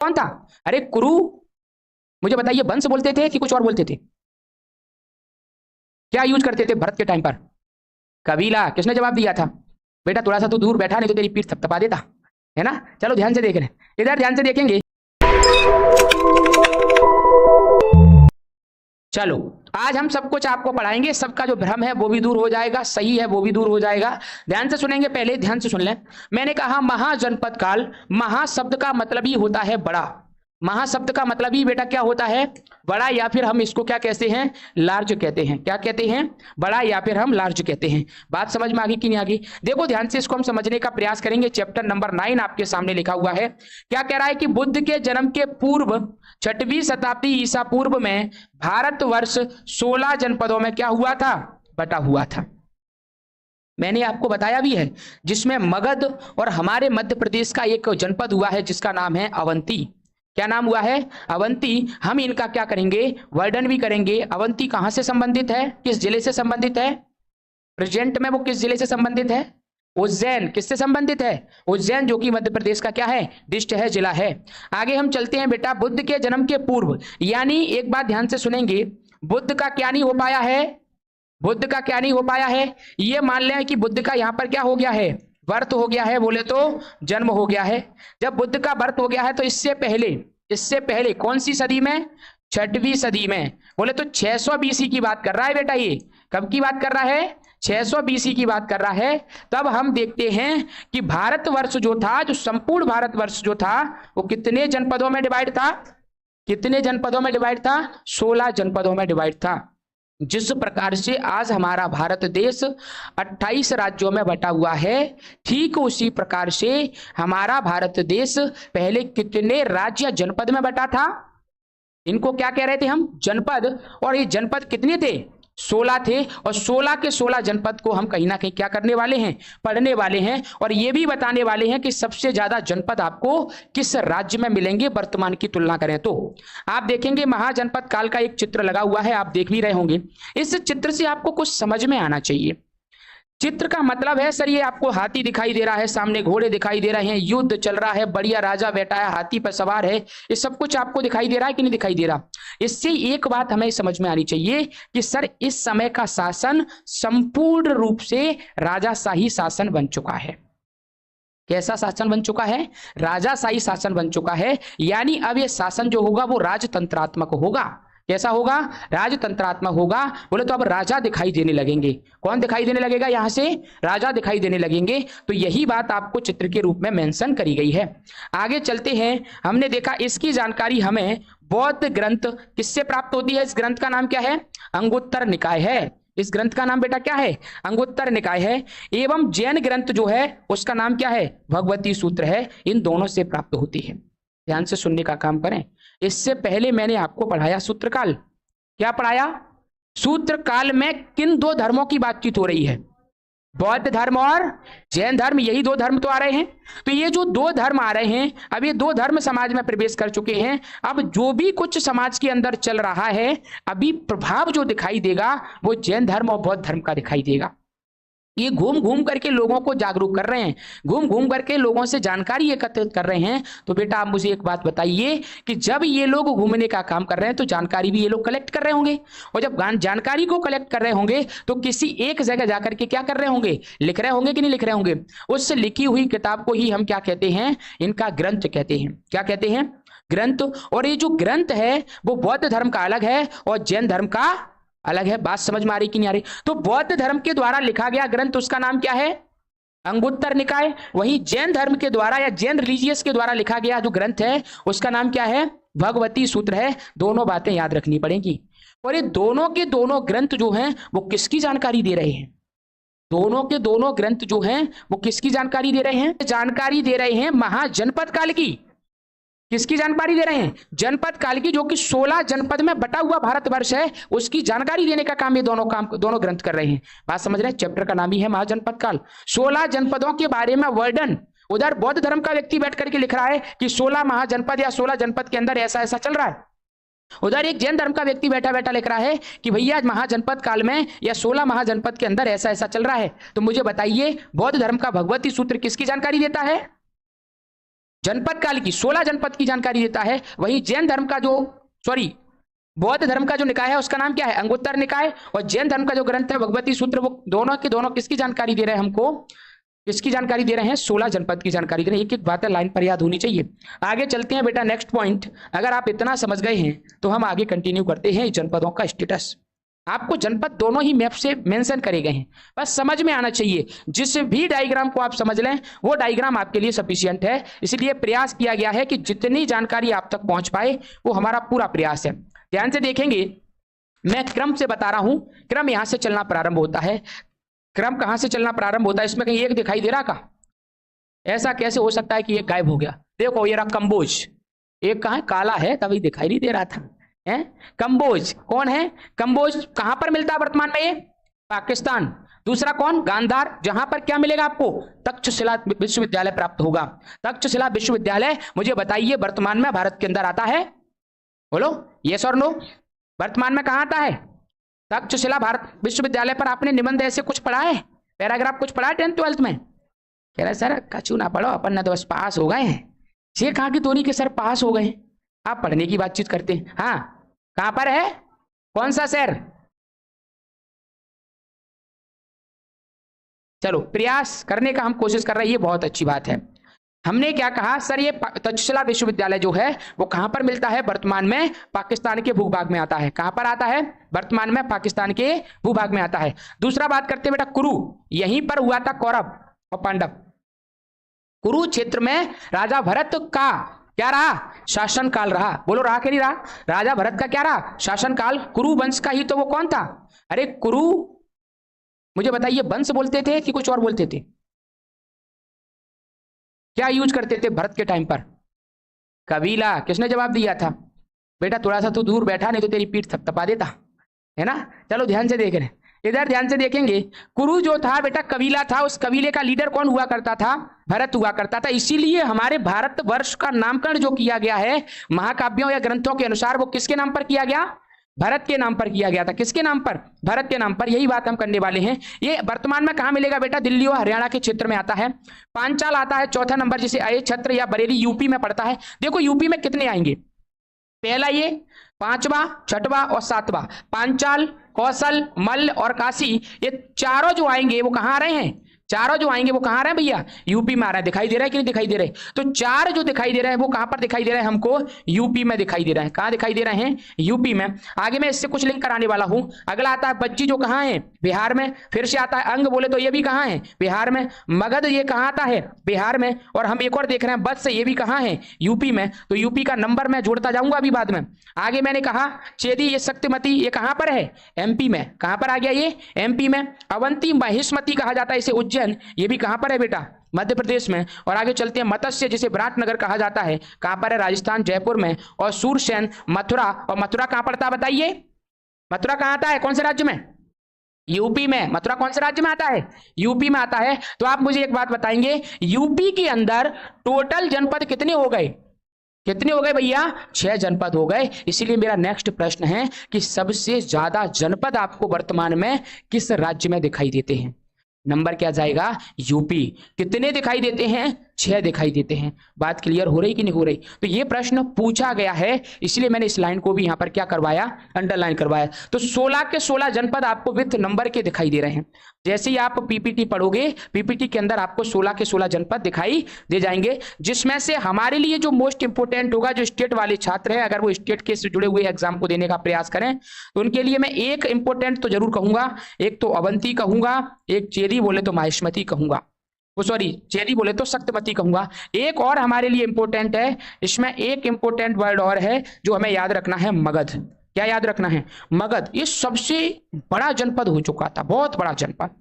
कौन था? अरे कुरु। मुझे बताइए, वंश बोलते थे कि कुछ और बोलते थे? क्या यूज करते थे भरत के टाइम पर? कबीला। किसने जवाब दिया था? बेटा थोड़ा सा तू दूर बैठा, नहीं तो तेरी पीठ थपथपा देता, है ना। चलो ध्यान से देख रहे हैं, इधर ध्यान से देखेंगे। चलो आज हम सब कुछ आपको पढ़ाएंगे, सबका जो भ्रम है वो भी दूर हो जाएगा, सही है वो भी दूर हो जाएगा। ध्यान से सुनेंगे, पहले ध्यान से सुन लें। मैंने कहा महाजनपद काल, महाशब्द का मतलब ही होता है बड़ा। महाशब्द का मतलब ही बेटा क्या होता है? बड़ा, या फिर हम इसको क्या कहते हैं? लार्ज कहते हैं। क्या कहते हैं? बड़ा, या फिर हम लार्ज कहते हैं। बात समझ में आ गई कि नहीं आ गई? देखो ध्यान से इसको हम समझने का प्रयास करेंगे। चैप्टर नंबर 9 आपके सामने लिखा हुआ है। क्या कह रहा है कि बुद्ध के जन्म के पूर्व 6वीं शताब्दी ईसा पूर्व में भारतवर्ष 16 जनपदों में क्या हुआ था? बटा हुआ था। मैंने आपको बताया भी है, जिसमें मगध और हमारे मध्य प्रदेश का एक जनपद हुआ है जिसका नाम है अवंती। क्या नाम हुआ है? अवंती। हम इनका क्या करेंगे? वर्णन भी करेंगे। अवंती कहां से संबंधित है? किस जिले से संबंधित है? प्रेजेंट में वो किस जिले से संबंधित है? उज्जैन। किससे संबंधित है? उज्जैन, जो कि मध्य प्रदेश का क्या है? डिस्ट्रिक्ट है, जिला है। आगे हम चलते हैं बेटा। बुद्ध के जन्म के पूर्व, यानी एक बात ध्यान से सुनेंगे, बुद्ध का क्या नहीं हो पाया है? बुद्ध का क्या नहीं हो पाया है? ये मान लें कि बुद्ध का यहां पर क्या हो गया है? बर्थ हो गया है, बोले तो जन्म हो गया है। जब बुद्ध का बर्थ हो गया है तो इससे पहले कौन सी सदी में? 6वीं सदी में। बोले तो 600 बीसी की बात कर रहा है बेटा। ये कब की बात कर रहा है? 600 बीसी की बात कर रहा है। तब हम देखते हैं कि भारतवर्ष जो था, जो संपूर्ण भारतवर्ष जो था, वो कितने जनपदों में डिवाइड था? कितने जनपदों में डिवाइड था? 16 जनपदों में डिवाइड था। जिस प्रकार से आज हमारा भारत देश 28 राज्यों में बटा हुआ है, ठीक उसी प्रकार से हमारा भारत देश पहले कितने राज्य या जनपद में बटा था? इनको क्या कह रहे थे हम? जनपद। और ये जनपद कितने थे? 16 थे। और 16 के 16 जनपद को हम कहीं ना कहीं क्या करने वाले हैं? पढ़ने वाले हैं। और ये भी बताने वाले हैं कि सबसे ज्यादा जनपद आपको किस राज्य में मिलेंगे वर्तमान की तुलना करें तो। आप देखेंगे महाजनपद काल का एक चित्र लगा हुआ है, आप देख भी रहे होंगे। इस चित्र से आपको कुछ समझ में आना चाहिए। चित्र का मतलब है सर, ये आपको हाथी दिखाई दे रहा है, सामने घोड़े दिखाई दे रहे हैं, युद्ध चल रहा है, बढ़िया राजा बैठा है, हाथी पर सवार है, ये सब कुछ आपको दिखाई दे रहा है कि नहीं दिखाई दे रहा? इससे एक बात हमें समझ में आनी चाहिए कि सर इस समय का शासन संपूर्ण रूप से राजाशाही शासन बन चुका है। कैसा शासन बन चुका है? राजाशाही शासन बन चुका है। यानी अब ये शासन जो होगा वो राजतंत्रात्मक होगा। कैसा होगा? राजतंत्रात्मक होगा। बोले तो अब राजा दिखाई देने लगेंगे। कौन दिखाई देने लगेगा? यहां से राजा दिखाई देने लगेंगे। तो यही बात आपको चित्र के रूप में मेंशन करी गई है। आगे चलते हैं। हमने देखा इसकी जानकारी हमें बौद्ध ग्रंथ किससे प्राप्त होती है? इस ग्रंथ का नाम क्या है? अंगुत्तर निकाय है। इस ग्रंथ का नाम बेटा क्या है? अंगुत्तर निकाय है। एवं जैन ग्रंथ जो है उसका नाम क्या है? भगवती सूत्र है। इन दोनों से प्राप्त होती है। ध्यान से सुनने का काम करें। इससे पहले मैंने आपको पढ़ाया सूत्रकाल। क्या पढ़ाया? सूत्रकाल में किन दो धर्मों की बातचीत हो रही है? बौद्ध धर्म और जैन धर्म, यही दो धर्म तो आ रहे हैं। तो ये जो दो धर्म आ रहे हैं, अब ये दो धर्म समाज में प्रवेश कर चुके हैं। अब जो भी कुछ समाज के अंदर चल रहा है, अभी प्रभाव जो दिखाई देगा वो जैन धर्म और बौद्ध धर्म का दिखाई देगा। ये घूम घूम करके लोगों को जागरूक कर रहे हैं, घूम घूम करके लोगों से जानकारी एकत्रित कर रहे हैं। तो बेटा आप मुझे एक बात बताइए कि जब ये लोग घूमने का काम कर रहे हैं तो जानकारी भी ये लोग कलेक्ट कर रहे होंगे। और जब जानकारी को कलेक्ट कर रहे होंगे तो किसी एक जगह जाकर के क्या कर रहे होंगे? लिख रहे होंगे कि नहीं लिख रहे होंगे? उस लिखी हुई किताब को ही हम क्या कहते हैं? इनका ग्रंथ कहते हैं। क्या कहते हैं? ग्रंथ। और ये जो ग्रंथ है वो बौद्ध धर्म का अलग है और जैन धर्म का अलग है। बात समझ में आ रही कि नहीं आ रही? तो बौद्ध धर्म के द्वारा लिखा गया ग्रंथ, उसका नाम क्या है? अंगुत्तर निकाय। वही जैन धर्म के द्वारा या जैन रिलीजियस के द्वारा लिखा गया जो ग्रंथ है उसका नाम क्या है? भगवती सूत्र है। दोनों बातें याद रखनी पड़ेगी। और ये दोनों के दोनों ग्रंथ जो हैं वो किसकी जानकारी दे रहे हैं? दोनों के दोनों ग्रंथ जो हैं वो किसकी जानकारी दे रहे हैं? जानकारी दे रहे हैं महाजनपद काल की। किसकी जानकारी दे रहे हैं? जनपद काल की, जो कि 16 जनपद में बटा हुआ भारतवर्ष है, उसकी जानकारी देने का काम ये दोनों ग्रंथ कर रहे हैं। बात समझ रहे हैं? चैप्टर का नाम ही है महाजनपद काल। 16 जनपदों के बारे में वर्णन उधर बौद्ध धर्म का व्यक्ति बैठ करके लिख रहा है कि 16 महाजनपद या 16 जनपद के अंदर ऐसा ऐसा चल रहा है। उधर एक जैन धर्म का व्यक्ति बैठा बैठा लिख रहा है कि भैया महाजनपद काल में या 16 महाजनपद के अंदर ऐसा ऐसा चल रहा है। तो मुझे बताइए, बौद्ध धर्म का भगवती सूत्र किसकी जानकारी देता है? जनपद काल की 16 जनपद की जानकारी देता है। वही जैन धर्म का जो बौद्ध धर्म का जो निकाय है उसका नाम क्या है? अंगुत्तर निकाय। और जैन धर्म का जो ग्रंथ है भगवती सूत्र, वो दोनों के दोनों किसकी जानकारी दे रहे हैं हमको? किसकी जानकारी दे रहे हैं? 16 जनपद की जानकारी दे रहे हैं। एक एक बातें लाइन पर याद होनी चाहिए। आगे चलते हैं बेटा, नेक्स्ट पॉइंट। अगर आप इतना समझ गए हैं तो हम आगे कंटिन्यू करते हैं जनपदों का स्टेटस। आपको जनपद दोनों ही मैप से मेंशन करे गए हैं, बस समझ में आना चाहिए। जिस भी डायग्राम को आप समझ लें वो डायग्राम आपके लिए सफिशिएंट है। इसलिए प्रयास किया गया है कि जितनी जानकारी आप तक पहुंच पाए वो हमारा पूरा प्रयास है। ध्यान से देखेंगे, मैं क्रम से बता रहा हूं। क्रम यहां से चलना प्रारंभ होता है। क्रम कहां से चलना प्रारंभ होता है? इसमें कहीं एक दिखाई दे रहा का? ऐसा कैसे हो सकता है कि एक गायब हो गया? देखो ये रहा कंबोज। एक कहां है? काला है तभी दिखाई नहीं दे रहा था। है कंबोज। कौन है कंबोज? कहां पर मिलता है वर्तमान में? ये पाकिस्तान। दूसरा कौन? गांधार, जहां पर क्या मिलेगा आपको? तक्षशिला विश्वविद्यालय प्राप्त होगा। तक्षशिला विश्वविद्यालय मुझे बताइए वर्तमान में भारत के अंदर आता है? बोलो यस और नो। वर्तमान में कहां आता है? तक्षशिला भारत विश्वविद्यालय पर आपने निबंध ऐसे कुछ पढ़ा है? पैराग्राफ कुछ पढ़ा है 10th 12th में? कह रहे सर कछु ना पढ़ो, अपन ने तो बस पास हो गए हैं। ये कहा कि धोनी के सर पास हो गए, आप पढ़ने की बातचीत करते हैं। हाँ कहां पर है? कौन सा शहर? चलो प्रयास करने का हम कोशिश कर रहे हैं, ये बहुत अच्छी बात है। हमने क्या कहा सर? ये तक्षशिला विश्वविद्यालय जो है वो कहां पर मिलता है? वर्तमान में पाकिस्तान के भूभाग में आता है। कहां पर आता है? वर्तमान में पाकिस्तान के भूभाग में आता है। दूसरा बात करते हैं बेटा, कुरु यहीं पर हुआ था कौरव और पांडव। कुरुक्षेत्र में राजा भरत का क्या रहा? शासनकाल रहा। बोलो रहा कि नहीं रहा? राजा भरत का क्या रहा? शासनकाल। कुरु वंश का ही तो वो कौन था? अरे कुरु, मुझे बताइए वंश बोलते थे कि कुछ और बोलते थे? क्या यूज करते थे भरत के टाइम पर? कबीला। किसने जवाब दिया था? बेटा थोड़ा सा तू दूर बैठा, नहीं तो तेरी पीठ थपथपा देता है ना। चलो ध्यान से देख रहे हैं, इधर ध्यान से देखेंगे। कुरु जो था बेटा कबीला था, उस कबीले का लीडर कौन हुआ करता था? भरत हुआ करता था। इसीलिए हमारे भारतवर्ष का नामकरण जो किया गया है महाकाव्यों या ग्रंथों के अनुसार, वो किसके नाम पर किया गया? भरत के नाम पर किया गया था। किसके नाम पर? भरत के नाम पर। यही बात हम करने वाले हैं। ये वर्तमान में कहां मिलेगा बेटा? दिल्ली और हरियाणा के क्षेत्र में आता है। पांचाल आता है चौथा नंबर, जिसे अय छत्र या बरेली यूपी में पड़ता है। देखो यूपी में कितने आएंगे? पहला ये, पांचवा, छठवा और सातवां। पांचाल, कौशल, मल्ल और काशी, ये चारों जो आएंगे वो कहां आ रहे हैं? चारों जो आएंगे वो कहां आ रहे हैं भैया? यूपी में आ रहा है। दिखाई दे रहा है कि नहीं दिखाई दे रहे? तो चार जो दिखाई दे रहे हैं वो कहां पर दिखाई दे रहे हैं हमको? यूपी में दिखाई दे रहे हैं। कहां दिखाई दे रहे हैं? यूपी में। आगे मैं इससे कुछ लिंक कराने वाला हूं। अगला आता है बज्जी, जो कहां है? बिहार में। फिर से आता है अंग, बोले तो ये भी कहां है? बिहार में। मगध ये कहां आता है? बिहार में। और हम एक और देख रहे हैं बत्स, ये भी कहां है? यूपी में। तो यूपी का नंबर मैं जोड़ता जाऊंगा अभी बाद में। आगे मैंने कहा चेदी, ये शक्तिमती, ये कहां पर है? एमपी में। कहां पर आ गया ये? एमपी में। अवंती महिष्मती कहा जाता है इसे, उज्जैन, ये भी कहां पर है बेटा? मध्य प्रदेश में। और आगे चलते हैं मत्स्य, जिसे विराटनगर कहा जाता है, कहां पर है? राजस्थान, जयपुर में। और सूरसेन मथुरा, और मथुरा कहां पड़ता है बताइए? मथुरा कहां आता है? कौन से राज्य में? यूपी में। मथुरा कौन से राज्य में आता है? यूपी में आता है। तो आप मुझे एक बात बताएंगे, यूपी के अंदर टोटल जनपद कितने हो गए? कितने हो गए भैया? 6 जनपद हो गए। इसीलिए मेरा नेक्स्ट प्रश्न है कि सबसे ज्यादा जनपद आपको वर्तमान में किस राज्य में दिखाई देते हैं? नंबर क्या जाएगा? यूपी। कितने दिखाई देते हैं? 6 दिखाई देते हैं। बात क्लियर हो रही कि नहीं हो रही? तो ये प्रश्न पूछा गया है, इसलिए मैंने इस लाइन को भी यहां पर क्या करवाया? अंडरलाइन करवाया। तो 16 के 16 जनपद आपको विथ नंबर के दिखाई दे रहे हैं। जैसे ही आप पीपीटी पढ़ोगे, पीपीटी के अंदर आपको 16 के 16 जनपद दिखाई दे जाएंगे, जिसमें से हमारे लिए जो मोस्ट इंपोर्टेंट होगा, जो स्टेट वाले छात्र हैं, अगर वो स्टेट के से जुड़े हुए एग्जाम को देने का प्रयास करें, तो उनके लिए मैं एक इंपोर्टेंट तो जरूर कहूंगा। एक तो अवंती कहूंगा, एक चेदी बोले तो माहिष्मती कहूंगा, वो सॉरी चेदी बोले तो शक्तिमती कहूंगा। एक और हमारे लिए इंपोर्टेंट है, इसमें एक इंपोर्टेंट वर्ड और है जो हमें याद रखना है, मगध। क्या याद रखना है? मगध। ये सबसे बड़ा जनपद हो चुका था, बहुत बड़ा जनपद।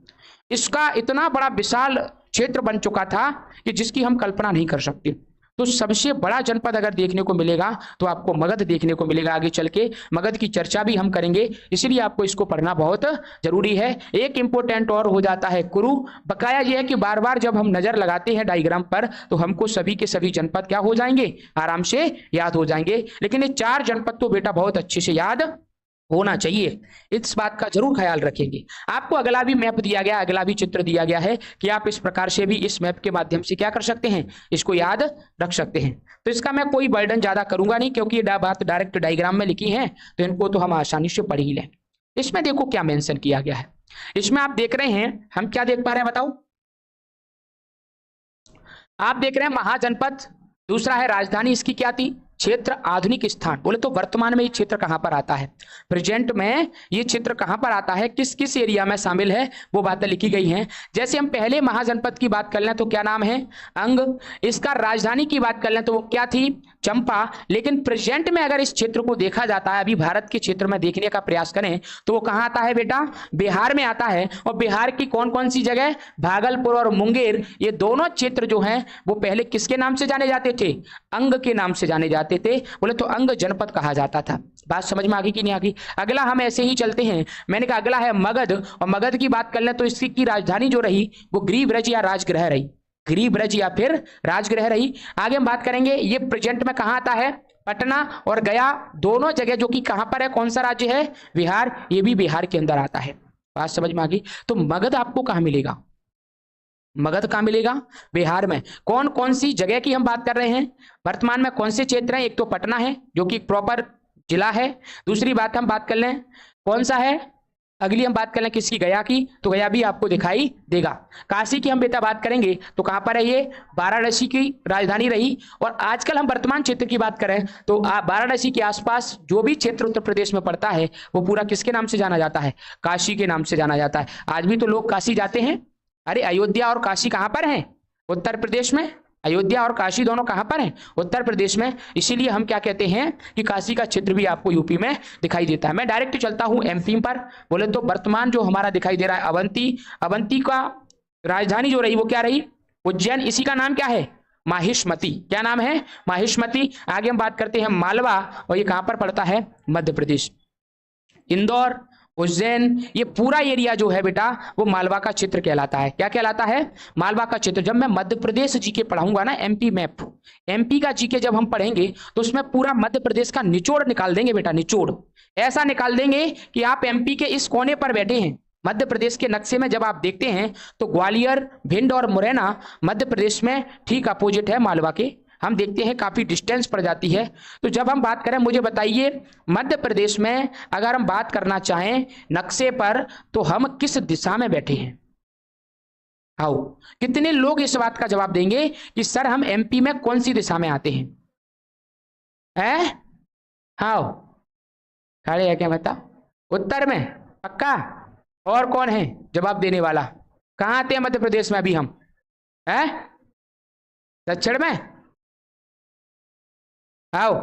इसका इतना बड़ा विशाल क्षेत्र बन चुका था कि जिसकी हम कल्पना नहीं कर सकते। तो सबसे बड़ा जनपद अगर देखने को मिलेगा तो आपको मगध देखने को मिलेगा। आगे चल के मगध की चर्चा भी हम करेंगे, इसलिए आपको इसको पढ़ना बहुत जरूरी है। एक इंपोर्टेंट और हो जाता है कुरु। बकाया यह है कि बार बार जब हम नजर लगाते हैं डायग्राम पर, तो हमको सभी के सभी जनपद क्या हो जाएंगे? आराम से याद हो जाएंगे। लेकिन ये 4 जनपद तो बेटा बहुत अच्छे से याद होना चाहिए। इस बात का जरूर ख्याल रखेंगे। आपको अगला भी मैप दिया गया, अगला भी चित्र दिया गया है कि आप इस प्रकार से भी इस मैप के माध्यम से क्या कर सकते हैं, इसको याद रख सकते हैं। तो इसका मैं कोई बर्डन ज्यादा करूंगा नहीं, क्योंकि ये बात डायरेक्ट डायग्राम में लिखी है, तो इनको तो हम आसानी से पढ़ ही लें। इसमें देखो क्या मेंशन किया गया है। इसमें आप देख रहे हैं, हम क्या देख पा रहे हैं बताओ। आप देख रहे हैं महाजनपद, दूसरा है राजधानी, इसकी क्या थी, क्षेत्र, आधुनिक स्थान। बोले तो वर्तमान में ये क्षेत्र कहां पर आता है, प्रेजेंट में ये क्षेत्र कहां पर आता है, किस किस एरिया में शामिल है, वो बातें लिखी गई हैं। जैसे हम पहले महाजनपद की बात कर लें तो क्या नाम है, अंग। इसका राजधानी की बात कर लें तो वो क्या थी, चंपा। लेकिन प्रेजेंट में अगर इस क्षेत्र को देखा जाता है, अभी भारत के क्षेत्र में देखने का प्रयास करें तो वो कहां आता है बेटा, बिहार में आता है। और बिहार की कौन कौन सी जगह, भागलपुर और मुंगेर, ये दोनों क्षेत्र जो हैं वो पहले किसके नाम से जाने जाते थे, अंग के नाम से जाने जाते थे। बोले तो अंग जनपद कहा जाता था। बात समझ में आ गई कि नहीं आ गई। अगला हम ऐसे ही चलते हैं, मैंने कहा अगला है मगध। और मगध की बात कर लें तो इसकी राजधानी जो रही वो ग्रीव्रज या राजगृह रही, ग्रीव्रज या फिर राजगृह रही। आगे हम बात करेंगे, ये प्रेजेंट में कहां आता है, पटना और गया दोनों जगह, जो कि कहां पर है, कौन सा राज्य है, बिहार, ये भी बिहार के अंदर आता है। बात समझ में आ गई। तो मगध आपको कहां मिलेगा, मगध कहां मिलेगा, बिहार में। कौन कौन सी जगह की हम बात कर रहे हैं, वर्तमान में कौन से क्षेत्र हैं, एक तो पटना है जो कि प्रॉपर जिला है। दूसरी बात हम बात कर लें कौन सा है, अगली हम बात कर लें किसकी, गया की, तो गया भी आपको दिखाई देगा। काशी की हम बेटा बात करेंगे तो कहां पर है ये, वाराणसी की राजधानी रही। और आजकल हम वर्तमान क्षेत्र की बात करें तो वाराणसी के आसपास जो भी क्षेत्र उत्तर प्रदेश में पड़ता है वो पूरा किसके नाम से जाना जाता है, काशी के नाम से जाना जाता है। आज भी तो लोग काशी जाते हैं। अरे अयोध्या और काशी कहां पर हैं, उत्तर प्रदेश में। अयोध्या और काशी दोनों कहां पर हैं, उत्तर प्रदेश में। इसीलिए हम क्या कहते हैं कि काशी का क्षेत्र भी आपको यूपी में दिखाई देता है। मैं डायरेक्ट चलता हूं एमपी पर। बोले तो वर्तमान जो हमारा दिखाई दे रहा है अवंती, अवंती का राजधानी जो रही वो क्या रही, उज्जैन। इसी का नाम क्या है, माहिष्मती। क्या नाम है, माहिष्मती। आगे हम बात करते हैं मालवा, और ये कहां पर पड़ता है, मध्य प्रदेश। इंदौर, उज्जैन, ये पूरा एरिया जो है बेटा वो मालवा का क्षेत्र कहलाता है। क्या कहलाता है, मालवा का क्षेत्र। जब मैं मध्य प्रदेश जीके पढ़ाऊंगा ना, एमपी मैप, एमपी का जीके जब हम पढ़ेंगे तो उसमें पूरा मध्य प्रदेश का निचोड़ निकाल देंगे बेटा, निचोड़ ऐसा निकाल देंगे कि आप एमपी के इस कोने पर बैठे हैं। मध्य प्रदेश के नक्शे में जब आप देखते हैं तो ग्वालियर, भिंड और मुरैना मध्य प्रदेश में ठीक अपोजिट है मालवा के। हम देखते हैं काफी डिस्टेंस पड़ जाती है। तो जब हम बात करें, मुझे बताइए मध्य प्रदेश में अगर हम बात करना चाहें नक्शे पर तो हम किस दिशा में बैठे हैं, आओ कितने लोग इस बात का जवाब देंगे कि सर हम एमपी में कौन सी दिशा में आते हैं, हाँ खड़े है क्या, बता उत्तर में पक्का। और कौन है जवाब देने वाला, कहां आते हैं मध्य प्रदेश में अभी हम, है दक्षिण में। आओ,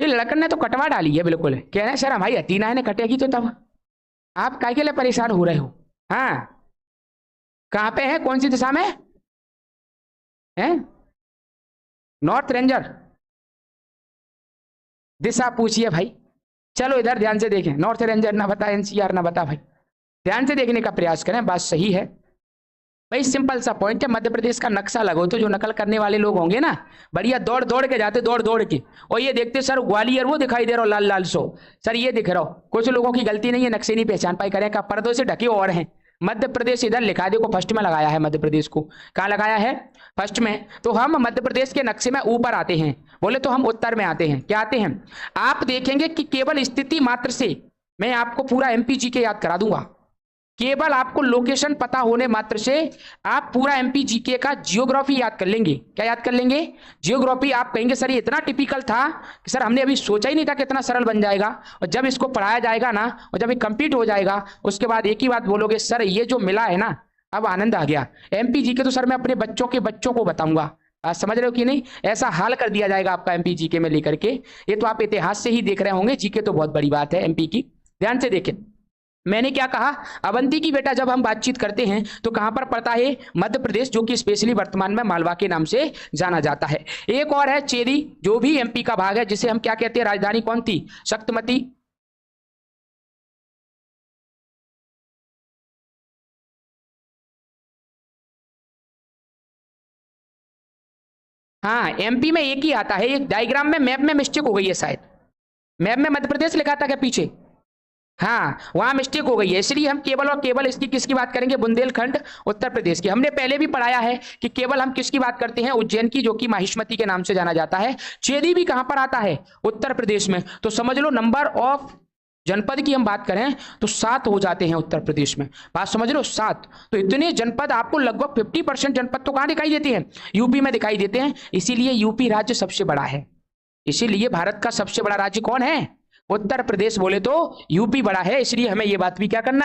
ये लड़कन ने तो कटवा डाली है बिल्कुल, कह रहे हैं सर हमारी हतीना ने कटेगी तो तब आप काय के लिए परेशान हो रहे हो। हाँ कहां पे है, कौन सी दिशा में है, नॉर्थ रेंजर दिशा पूछिए भाई। चलो इधर ध्यान से देखें, नॉर्थ रेंजर ना बता, एनसीआर ना बता भाई, ध्यान से देखने का प्रयास करें, बात सही है भाई। सिंपल सा पॉइंट है, मध्य प्रदेश का नक्शा लगो तो जो नकल करने वाले लोग होंगे ना, बढ़िया दौड़ दौड़ के जाते, दौड़ दौड़ के, और ये देखते सर ग्वालियर वो दिखाई दे रहा हो लाल लाल सो, सर ये दिख रहा हो। कुछ लोगों की गलती नहीं है, नक्शे नहीं पहचान पाए, करें का पर्दों से ढके और हैं। मध्य प्रदेश इधर लिखा, देखो फर्स्ट में लगाया है मध्य प्रदेश को, कहाँ लगाया है, फर्स्ट में। तो हम मध्य प्रदेश के नक्शे में ऊपर आते हैं, बोले तो हम उत्तर में आते हैं। क्या आते हैं, आप देखेंगे कि केवल स्थिति मात्र से मैं आपको पूरा एमपी जीके याद करा दूंगा, केवल आपको लोकेशन पता होने मात्र से आप पूरा एमपी जीके का जियोग्राफी याद कर लेंगे। क्या याद कर लेंगे, जियोग्राफी। आप कहेंगे सर ये इतना टिपिकल था कि सर हमने अभी सोचा ही नहीं था कि इतना सरल बन जाएगा। और जब इसको पढ़ाया जाएगा ना, और जब ये कंप्लीट हो जाएगा उसके बाद एक ही बात बोलोगे, सर ये जो मिला है ना अब आनंद आ गया। एमपी जीके तो सर मैं अपने बच्चों के बच्चों को बताऊंगा, आज समझ रहे हो कि नहीं, ऐसा हाल कर दिया जाएगा आपका एमपी जीके में लेकर के। ये तो आप इतिहास से ही देख रहे होंगे, जीके तो बहुत बड़ी बात है एमपी की। ध्यान से देखें, मैंने क्या कहा, अवंती की बेटा जब हम बातचीत करते हैं तो कहां पर पड़ता है, मध्य प्रदेश, जो कि स्पेशली वर्तमान में मालवा के नाम से जाना जाता है। एक और है चेरी, जो भी एमपी का भाग है, जिसे हम क्या कहते हैं, राजधानी कौन थी, शक्तमती। हाँ एमपी में एक ही आता है, एक डायग्राम में मैप में मिस्टेक हो गई है शायद, मैप में मध्य प्रदेश लिखा था क्या पीछे? हाँ, वहां मिस्टेक हो गई है, इसलिए हम केवल और केवल इसकी किसकी बात करेंगे? बुंदेलखंड उत्तर प्रदेश की। हमने पहले भी पढ़ाया है कि केवल हम किसकी बात करते हैं? उज्जैन की, जो कि माहिष्मती के नाम से जाना जाता है। चेदी भी कहां पर आता है? उत्तर प्रदेश में। तो समझ लो, नंबर ऑफ जनपद की हम बात करें तो 7 हो जाते हैं उत्तर प्रदेश में। बात समझ लो, 7। तो इतने जनपद आपको लगभग 50% जनपद तो कहां दिखाई देते हैं? यूपी में दिखाई देते हैं। इसीलिए यूपी राज्य सबसे बड़ा है। इसीलिए भारत का सबसे बड़ा राज्य कौन है? उत्तर प्रदेश। बोले तो यूपी बड़ा है, इसलिए हमें यह बात भी क्या करना है?